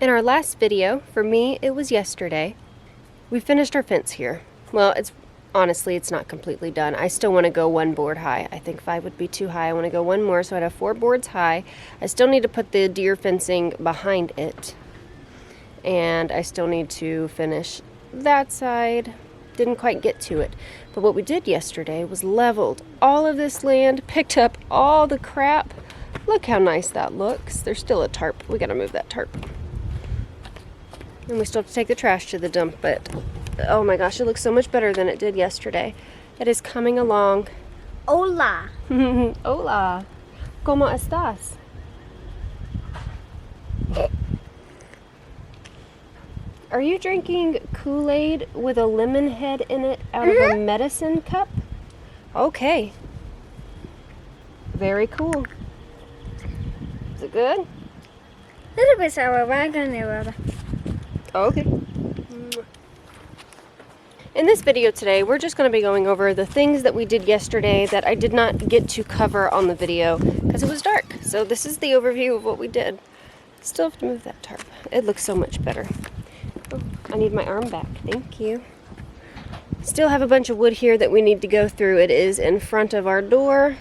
In our last video, for me, it was yesterday, we finished our fence here. Well, honestly, it's not completely done. I still want to go 1 board high. I think 5 would be too high. I want to go 1 more, so I'd have 4 boards high. I still need to put the deer fencing behind it. And I still need to finish that side. Didn't quite get to it. But what we did yesterday was leveled all of this land, picked up all the crap. Look how nice that looks. There's still a tarp. We gotta move that tarp. And we still have to take the trash to the dump, but oh my gosh, it looks so much better than it did yesterday. It is coming along. Hola. Hola. ¿Cómo estás? Are you drinking Kool-Aid with a lemon head in it out of a medicine cup? Okay. Very cool. Is it good? A little bit sour, but I'm gonna Okay. In this video today, we're just going to be going over the things that we did yesterday that I did not get to cover on the video because it was dark. So this is the overview of what we did. Still have to move that tarp. It looks so much better. Oh, I need my arm back. Thank you. Still have a bunch of wood here that we need to go through. It is in front of our door.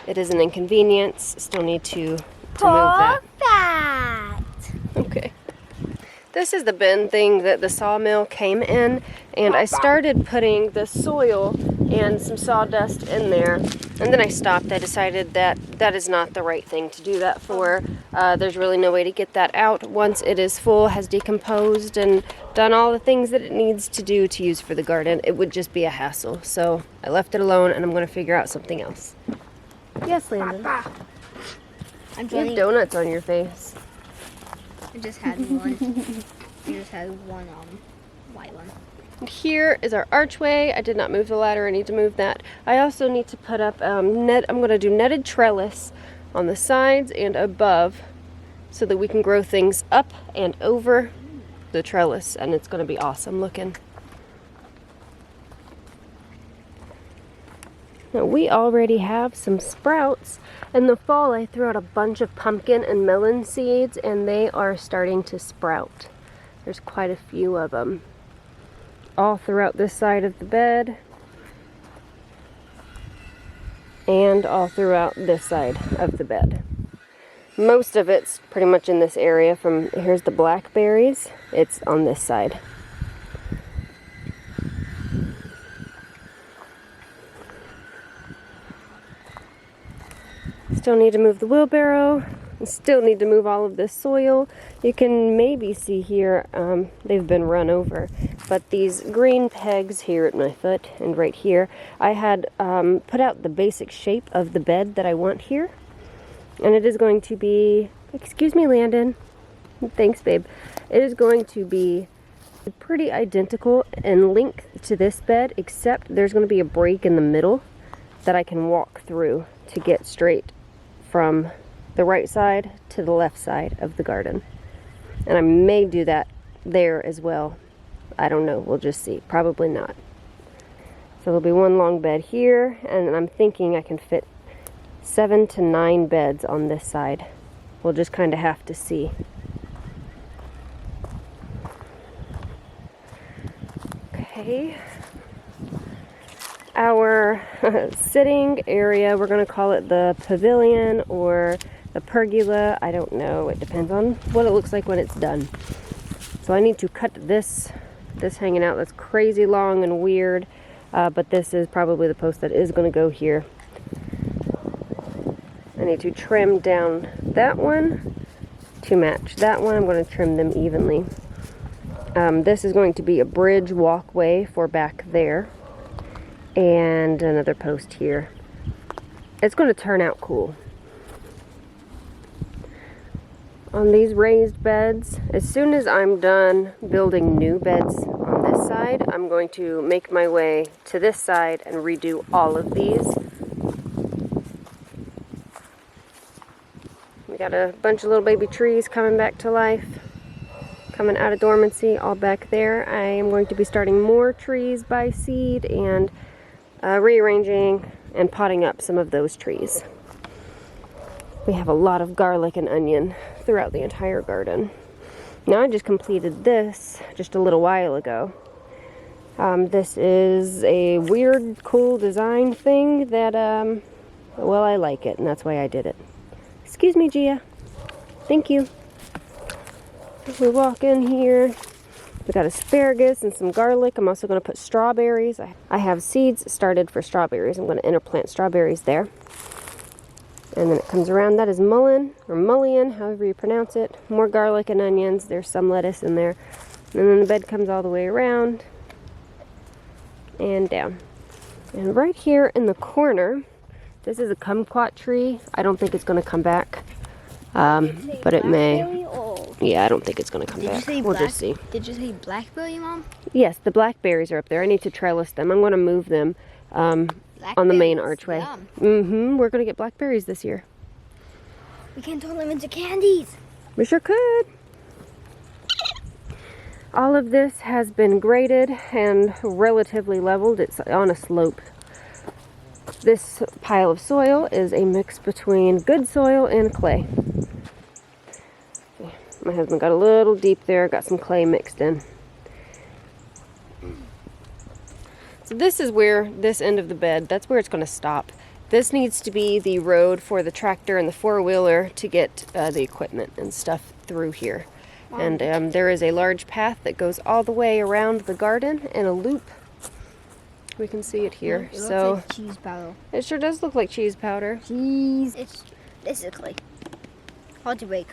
It is an inconvenience. Still need to move that. Okay. This is the bin thing that the sawmill came in, and I started putting the soil and some sawdust in there, and then I stopped. I decided that that is not the right thing to do that for. There's really no way to get that out once it is full, has decomposed, and done all the things that it needs to do to use for the garden. It would just be a hassle, so I left it alone, and I'm going to figure out something else. Yes, Landon? You have donuts on your face. I just had one. I just had one white one. Here is our archway. I did not move the ladder. I need to move that. I also need to put up I'm going to do netted trellis on the sides and above so that we can grow things up and over the trellis, and it's going to be awesome looking. Now, we already have some sprouts. In the fall, I threw out a bunch of pumpkin and melon seeds, and they are starting to sprout. There's quite a few of them all throughout this side of the bed and all throughout this side of the bed. Most of it's pretty much in this area. From here's the blackberries. It's on this side. Still need to move the wheelbarrow. Still need to move all of this soil. You can maybe see here, they've been run over. But these green pegs here at my foot and right here, I had put out the basic shape of the bed that I want here. And it is going to be, excuse me, Landon. Thanks, babe. It is going to be pretty identical in length to this bed, except there's going to be a break in the middle that I can walk through to get straight from the right side to the left side of the garden. And I may do that there as well. I don't know, we'll just see. Probably not. So there'll be one long bed here, and I'm thinking I can fit 7 to 9 beds on this side. We'll just kind of have to see. Okay. Our sitting area, we're going to call it the pavilion or the pergola. I don't know. It depends on what it looks like when it's done. So I need to cut this hanging out. That's crazy long and weird, but this is probably the post that is going to go here. I need to trim down that one to match that one. I'm going to trim them evenly. This is going to be a bridge walkway for back there. And another post here. It's going to turn out cool. On these raised beds, as soon as I'm done building new beds on this side, I'm going to make my way to this side and redo all of these. We got a bunch of little baby trees coming back to life, coming out of dormancy, all back there. I am going to be starting more trees by seed and rearranging and potting up some of those trees. We have a lot of garlic and onion throughout the entire garden. Now I just completed this just a little while ago. This is a weird, cool design thing that, well, I like it, and that's why I did it. Excuse me, Gia. Thank you. We walk in here. We got asparagus and some garlic. I'm also going to put strawberries. I have seeds started for strawberries. I'm going to interplant strawberries there. And then it comes around. That is mullein, or mullein, however you pronounce it. More garlic and onions. There's some lettuce in there. And then the bed comes all the way around and down. And right here in the corner, this is a kumquat tree. I don't think it's going to come back, but it may. Yeah, I don't think it's going to come back. We'll just see. Did you say blackberry, Mom? Yes, the blackberries are up there. I need to trellis them. I'm going to move them on the main archway. We're going to get blackberries this year. We can turn them into candies. We sure could. All of this has been graded and relatively leveled. It's on a slope. This pile of soil is a mix between good soil and clay. My husband got a little deep there, got some clay mixed in. So this is where this end of the bed, that's where it's going to stop. This needs to be the road for the tractor and the four-wheeler to get the equipment and stuff through here. And there is a large path that goes all the way around the garden in a loop. We can see it here. It looks like cheese powder. It sure does look like cheese powder. Cheese. It's basically hard to break.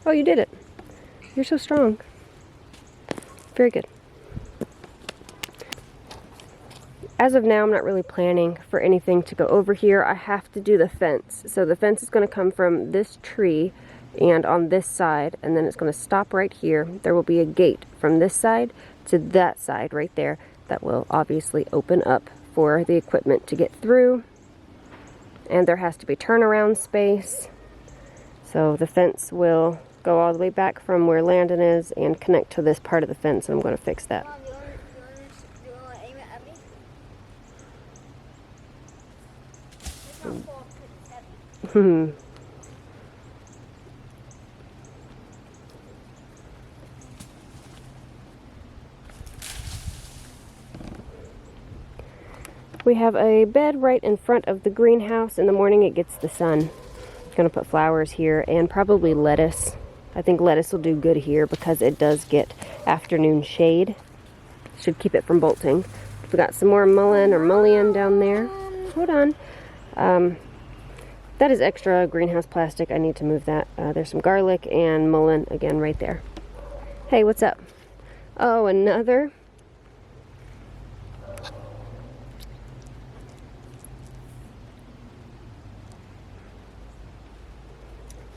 Oh, you did it. You're so strong. Very good. As of now, I'm not really planning for anything to go over here. I have to do the fence. So the fence is going to come from this tree and on this side, and then it's going to stop right here. There will be a gate from this side to that side right there that will obviously open up for the equipment to get through. And there has to be turnaround space. So the fence will go all the way back from where Landon is and connect to this part of the fence, and I'm going to fix that. Mom, you want to aim it at me? It's not full because it's heavy. We have a bed right in front of the greenhouse. In the morning it gets the sun. I'm going to put flowers here and probably lettuce. I think lettuce will do good here because it does get afternoon shade. Should keep it from bolting. We got some more mullein down there. Hold on. That is extra greenhouse plastic. I need to move that. There's some garlic and mullein again right there. Hey, what's up? Oh, another.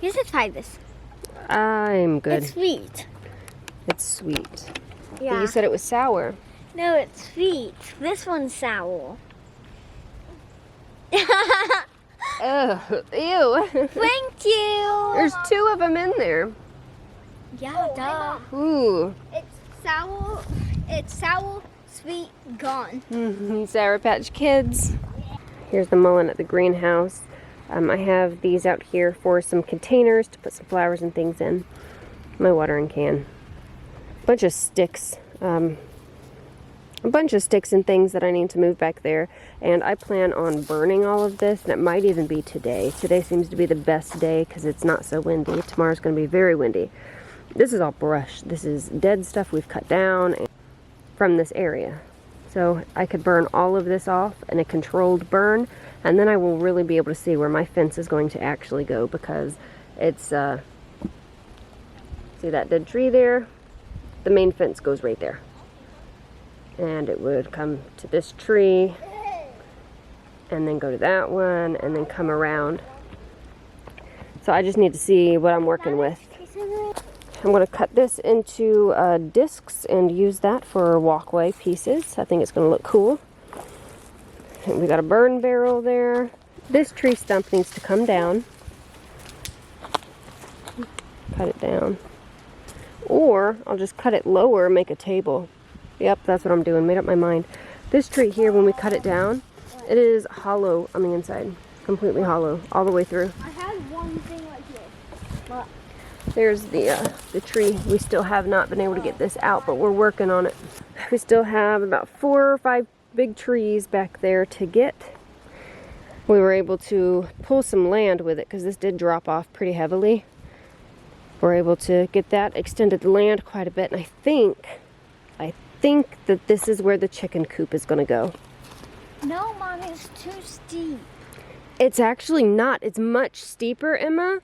You should try this. I'm good. It's sweet. It's sweet. Yeah. You said it was sour. No, it's sweet. This one's sour. Ugh, ew. Thank you. There's two of them in there. Yeah, duh. Ooh. It's sour, sweet, gone. Sour Patch Kids. Here's the mullein at the greenhouse. I have these out here for some containers to put some flowers and things in. My watering can. A bunch of sticks. A bunch of sticks and things that I need to move back there. And I plan on burning all of this, and it might even be today. Today seems to be the best day because it's not so windy. Tomorrow's going to be very windy. This is all brush. This is dead stuff we've cut down from this area. So I could burn all of this off in a controlled burn, and then I will really be able to see where my fence is going to actually go, because it's, see that dead tree there? The main fence goes right there. And it would come to this tree, and then go to that one, and then come around. So I just need to see what I'm working with. I'm going to cut this into discs and use that for walkway pieces. I think it's going to look cool. And we got a burn barrel there. This tree stump needs to come down. Cut it down. Or I'll just cut it lower, make a table. Yep, that's what I'm doing. Made up my mind. This tree here, when we cut it down, it is hollow on the inside. Completely hollow, all the way through. I had one thing right here. What? There's the tree. We still have not been able to get this out, but we're working on it. We still have about 4 or 5 big trees back there to get. We were able to pull some land with it because this did drop off pretty heavily. We're able to get that, extended the land quite a bit, and I think that this is where the chicken coop is going to go. No, Mom, it's too steep. It's actually not. It's much steeper, Emma,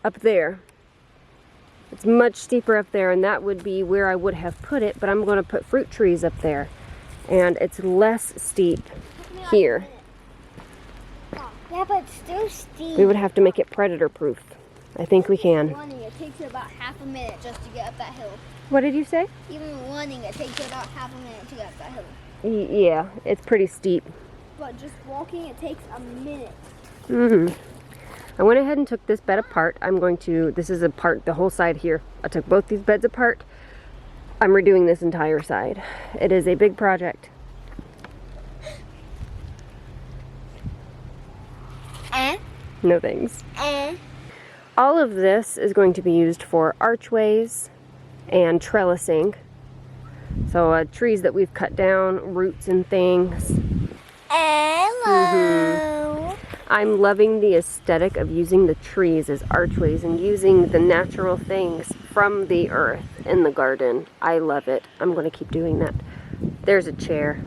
up there. It's much steeper up there, and that would be where I would have put it, but I'm going to put fruit trees up there. And it's less steep here. Yeah, but it's still steep. We would have to make it predator proof. I think we can. Running, it takes you about half a minute just to get up that hill. What did you say? Even running, it takes you about half a minute to get up that hill. Yeah, it's pretty steep. But just walking, it takes a minute. Mm-hmm. I went ahead and took this bed apart. This is apart, the whole side here. I took both these beds apart. I'm redoing this entire side. It is a big project. No thanks. All of this is going to be used for archways and trellising. So trees that we've cut down, roots and things. Hello. I'm loving the aesthetic of using the trees as archways and using the natural things from the earth in the garden. I love it. I'm going to keep doing that. There's a chair.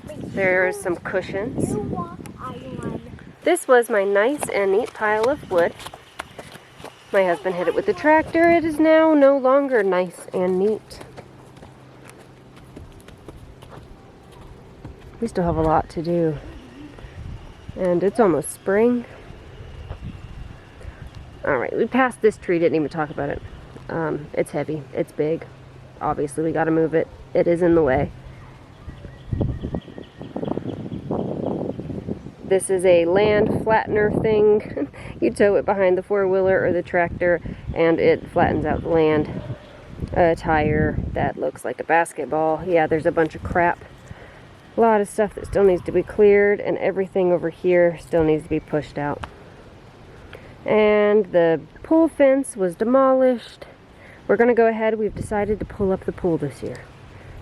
There's some cushions. This was my nice and neat pile of wood. My husband hit it with the tractor. It is now no longer nice and neat. We still have a lot to do. And it's almost spring. Alright, we passed this tree, didn't even talk about it. It's heavy, it's big. Obviously we gotta move it. It is in the way. This is a land flattener thing. You tow it behind the four-wheeler or the tractor and it flattens out the land. A tire that looks like a basketball. Yeah, there's a bunch of crap. A lot of stuff that still needs to be cleared, and everything over here still needs to be pushed out. And the pool fence was demolished. We're going to go ahead. We've decided to pull up the pool this year.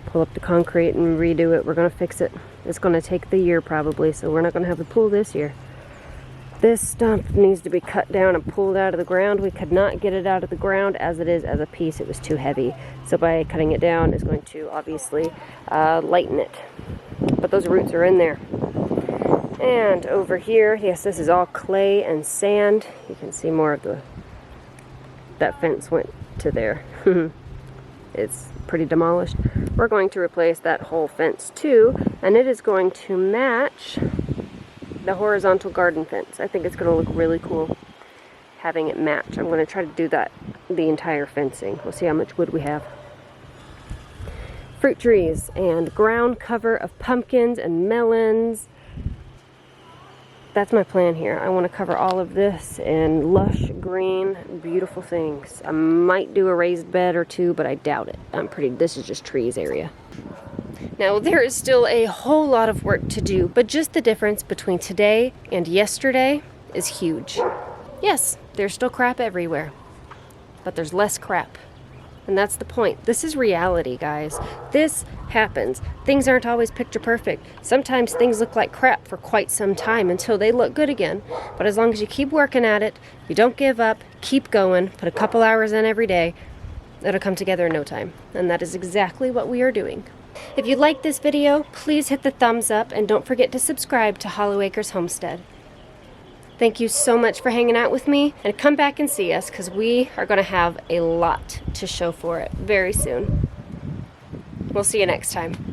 Pull up the concrete and redo it. We're going to fix it. It's going to take the year probably, so we're not going to have the pool this year. This stump needs to be cut down and pulled out of the ground. We could not get it out of the ground as it is as a piece. It was too heavy. So by cutting it down, it's going to obviously lighten it. But those roots are in there. And over here, yes, this is all clay and sand. You can see more of that fence went to there. It's pretty demolished. We're going to replace that whole fence too, and it is going to match the horizontal garden fence. I think it's going to look really cool having it match. I'm going to try to do that, the entire fencing. We'll see how much wood we have. Fruit trees and ground cover of pumpkins and melons. That's my plan here. I want to cover all of this in lush green, beautiful things. I might do a raised bed or two, but I doubt it. This is just trees area. Now there is still a whole lot of work to do, but just the difference between today and yesterday is huge. Yes, there's still crap everywhere, but there's less crap. And that's the point. This is reality, guys. This happens. Things aren't always picture perfect. Sometimes things look like crap for quite some time until they look good again. But as long as you keep working at it, you don't give up, keep going, put a couple hours in every day, it'll come together in no time. And that is exactly what we are doing. If you liked this video, please hit the thumbs up and don't forget to subscribe to Hollow Acres Homestead. Thank you so much for hanging out with me, and come back and see us because we are going to have a lot to show for it very soon. We'll see you next time.